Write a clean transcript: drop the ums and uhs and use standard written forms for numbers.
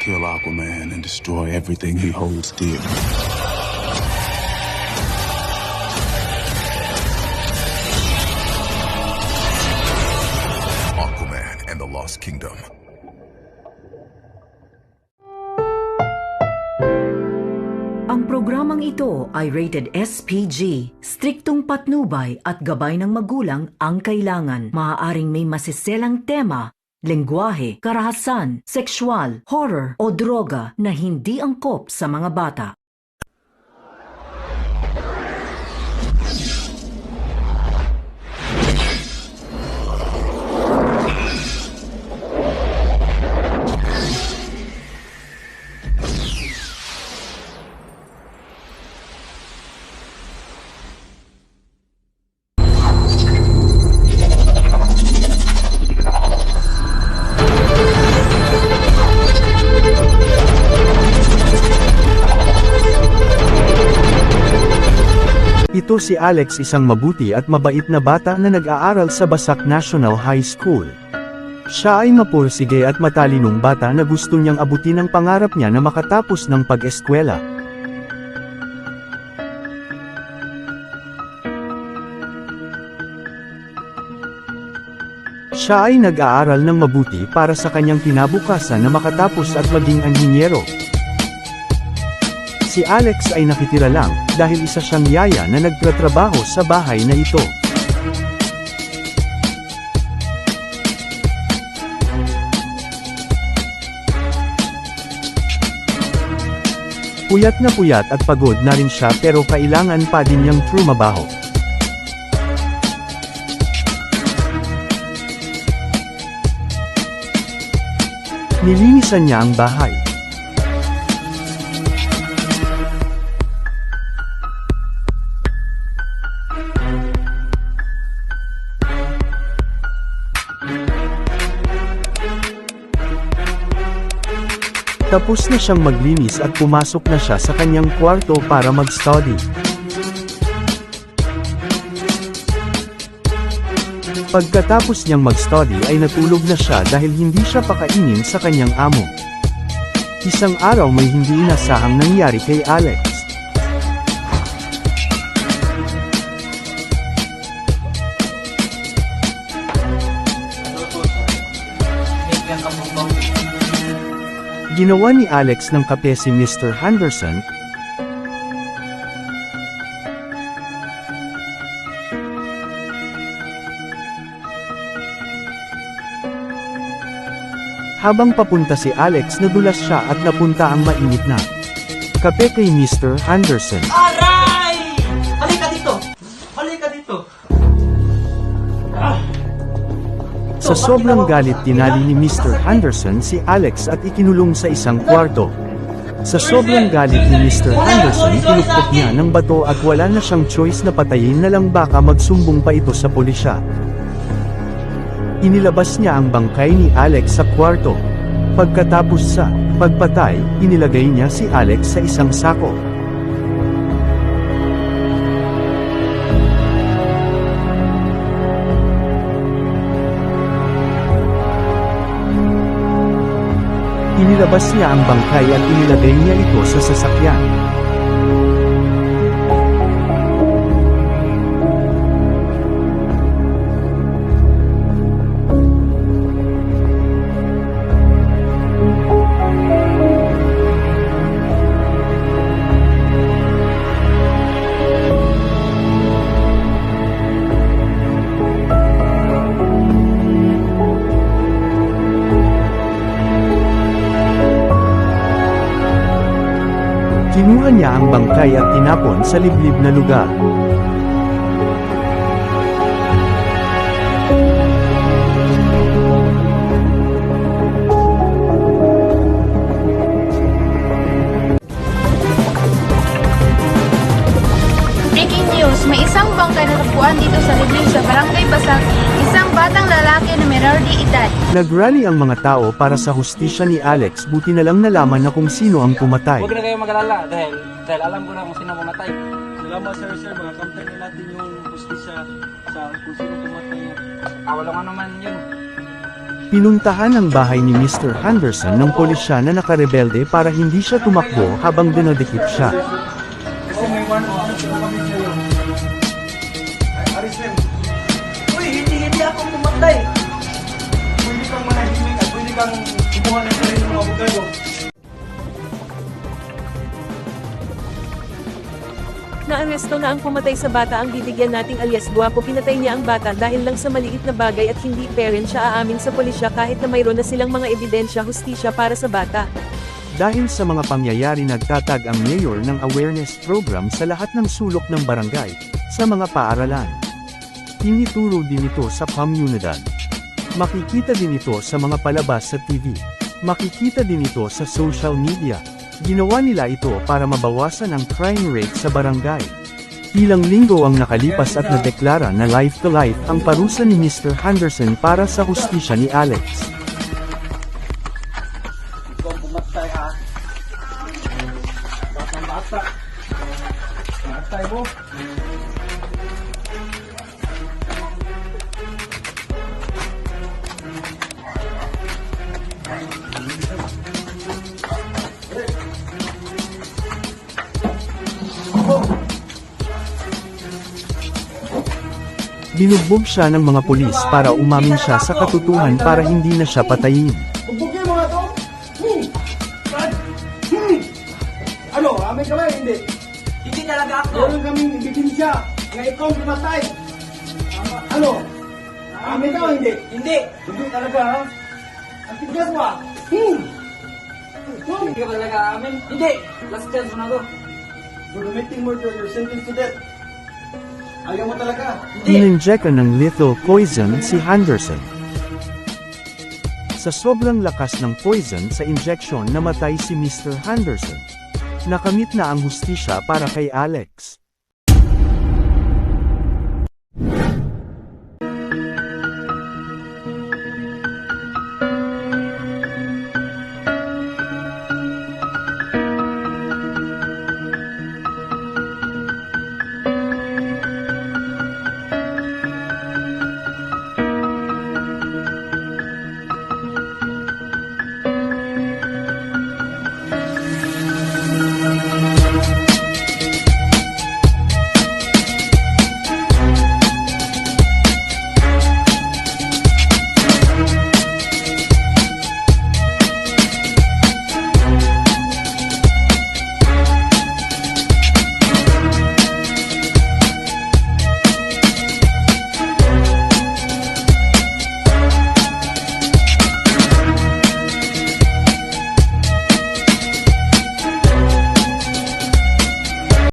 kill Aquaman and destroy everything he holds dear. Aquaman and the Lost Kingdom. Ang programang ito ay rated SPG. Striktong patnubay at gabay ng magulang ang kailangan. Maaaring may masiselang tema, lengguwahe, karahasan, sexual, horror o droga na hindi angkop sa mga bata. Ito si Alex, isang mabuti at mabait na bata na nag-aaral sa Basak National High School. Siya ay mapursige at matalinong bata na gusto niyang abutin ang pangarap niya na makatapos ng pag-eskwela. Siya ay nag-aaral ng mabuti para sa kanyang kinabukasan na makatapos at maging anhinyero. Si Alex ay nakitira lang, dahil isa siyang yaya na nagtatrabaho sa bahay na ito. Puyat at pagod na rin siya, pero kailangan pa din niyang trumabaho. Nilinisan niya ang bahay. Tapos na siyang maglinis at pumasok na siya sa kanyang kwarto para mag-study. Pagkatapos niyang mag-study ay natulog na siya dahil hindi siya pakainin sa kanyang amo. Isang araw may hindi inasahang nangyari kay Alex. Ginawa ni Alex ng kape si Mr. Henderson. Habang papunta si Alex, nadulas siya at napunta ang mainit na kape kay Mr. Henderson. Aray! Halika dito! Halika dito! Sa sobrang galit, tinali ni Mr. Henderson si Alex at ikinulong sa isang kwarto. Sa sobrang galit ni Mr. Henderson, tinuktok niya ng bato at wala na siyang choice na patayin na lang, baka magsumbong pa ito sa pulisya. Inilabas niya ang bangkay ni Alex sa kwarto. Pagkatapos sa pagpatay, inilagay niya si Alex sa isang sako. Inilabas niya ang bangkay at inilagay niya ito sa sasakyan. Kinuha niya ang bangkay at tinapon sa liblib na lugar. Breaking news, may isang bangkay na tagpuan dito sa liblib sa Barangay Basak, isang batang lalaki na menor de edad. Nagrally ang mga tao para sa hustisya ni Alex, buti na lang nalaman na kung sino ang pumatay. Huwag na kayo mag-alala dahil alam ko na kung sino pumatay. Salamat sir, mga kampan natin yung justisya sa kung sino pumatay. Wala nga naman yun. Pinuntahan ang bahay ni Mr. Henderson ng pulisya na nakarebelde para hindi siya tumakbo habang dinodikip siya. Kasi may warrant of arrest na kami sa'yo. Ay, arrest them. Uy, hindi ako pumatay. Pwede kang manahimik at pwede kang kumuha ng sarili ng abogado. Naaresto na ang pumatay sa bata ang bibigyan nating alias Guapo. Pinatay niya ang bata dahil lang sa maliit na bagay at hindi parent siya aamin sa pulisya kahit na mayroon na silang mga ebidensya hustisya para sa bata. Dahil sa mga pangyayari nagtatag ang mayor ng awareness program sa lahat ng sulok ng barangay, sa mga paaralan. Tinituro din ito sa komunidad. Makikita din ito sa mga palabas sa TV. Makikita din ito sa social media. Ginawa nila ito para mabawasan ang crime rate sa barangay. Ilang linggo ang nakalipas at nadeklara na life to life ang parusa ni Mr. Henderson para sa hustisya ni Alex. Ikaw pumatay ha. Bata. Pumatay mo. Binugbog siya ng mga pulis para umamin siya sa katotohanan para hindi na siya patayin. Bugbugin mo nga to. Brad. Ano? Amin ka ba? Hindi. Hindi talaga ako. Meron kaming ebidensya na ikaw ang pumatay. Ano? Amin ka o hindi? Hindi. Hindi talaga ha? Ang tigas mo ah. Hindi ka talaga amin? Hindi. Last chance mo na to. For committing murder, you're sentenced to death. Ayaw mo talaga. Ininjectan ng lethal poison si Henderson. Sa sobrang lakas ng poison sa injection namatay si Mr. Henderson. Nakamit na ang hustisya para kay Alex.